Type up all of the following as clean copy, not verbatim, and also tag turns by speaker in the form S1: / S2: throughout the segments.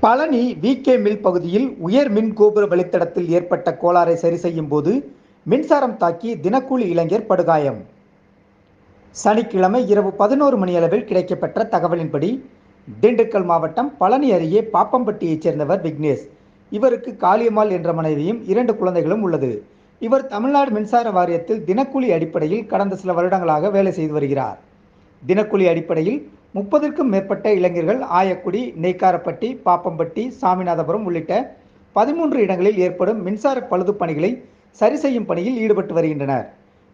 S1: Palani VK mill பகுதியில் உயர் மின் கோபுர வழித்தடத்தில் ஏற்பட்ட கோளாறை சரி செய்யும் போது மின்சாரம் தாக்கி தினக்கூலி இளைஞர் படுகாயம். சனிக்கிழமை இரவு 11 மணியளவில் கிடைக்கப்பெற்ற தகவலின்படி திண்டுக்கல் மாவட்டம் பழனி அருகே பாப்பம்பட்டியைச் சேர்ந்தவர் விக்னேஷ். இவருக்கு காளியம்மாள் என்ற மனைவியும் 2 குழந்தைகளும் உள்ளது. இவர் தமிழ்நாடு மின்சார வாரியத்தில் தினக்கூலி அடிப்படையில் கடந்த சில வருடங்களாக வேலை செய்து வருகிறார். தினக்கூலி அடிப்படையில் 30க்கும் மேற்பட்ட இளைஞர்கள் ஆயக்குடி, நெய்க்காரப்பட்டி, பாப்பம்பட்டி, சாமிநாதபுரம் உள்ளிட்ட 13 இடங்களில் ஏற்படும் மின்சார பழுது பணிகளை சரி செய்யும் பணியில் ஈடுபட்டு வருகின்றனர்.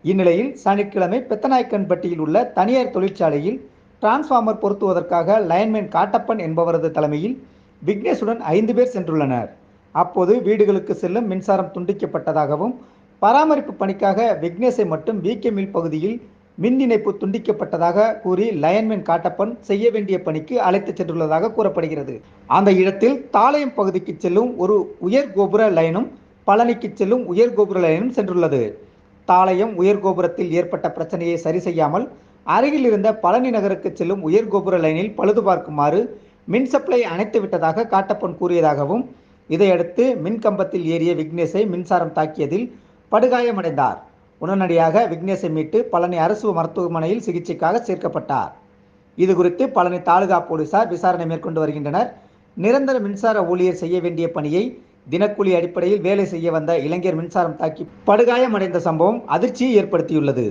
S1: இந்நிலையில் சனிக்கிழமை பெத்தநாயக்கன்பட்டியில் உள்ள தனியார் தொழிற்சாலையில் டிரான்ஸ்பார்மர் பொருத்துவதற்காக லைன்மேன் காட்டப்பன் என்பவரது தலைமையில் விக்னேஷுடன் 5 பேர் சென்றுள்ளனர். அப்போது வீடுகளுக்கு செல்லும் மின்சாரம் துண்டிக்கப்பட்டதாகவும், பராமரிப்பு பணிக்காக விக்னேஷை மட்டும் விகே மில் பகுதியில் மின் இணைப்பு துண்டிக்கப்பட்டதாக கூறி லைன்மேன் காட்டப்பன் செய்ய வேண்டிய பணிக்கு அழைத்துச் சென்றுள்ளதாக கூறப்படுகிறது. அந்த இடத்தில் தாளையம் பகுதிக்கு செல்லும் ஒரு உயர் கோபுர லைனும், பழனிக்கு செல்லும் உயர் கோபுர லைனும் சென்றுள்ளது. தாளையம் உயர் கோபுரத்தில் ஏற்பட்ட பிரச்சனையை சரி செய்யாமல் அருகில் இருந்த பழனி நகருக்கு செல்லும் உயர் கோபுர லைனில் பழுது பார்க்குமாறு மின் சப்ளை அணைத்து விட்டதாக காட்டப்பன் கூறியதாகவும், இதையடுத்து மின் கம்பத்தில் ஏறிய விக்னேஷை மின்சாரம் தாக்கியதில் படுகாயமடைந்தார். உடனடியாக விக்னேஷை மீட்டு பழனி அரசு மருத்துவமனையில் சிகிச்சைக்காக சேர்க்கப்பட்டார். இதுகுறித்து பழனி தாலுகா போலீசார் விசாரணை மேற்கொண்டு வருகின்றனர். நிரந்தர மின்சார ஊழியர் செய்ய வேண்டிய பணியை தினக்கூலி அடிப்படையில் வேலை செய்ய வந்த இளைஞர் மின்சாரம் தாக்கி படுகாயமடைந்த சம்பவம் அதிர்ச்சியை ஏற்படுத்தியுள்ளது.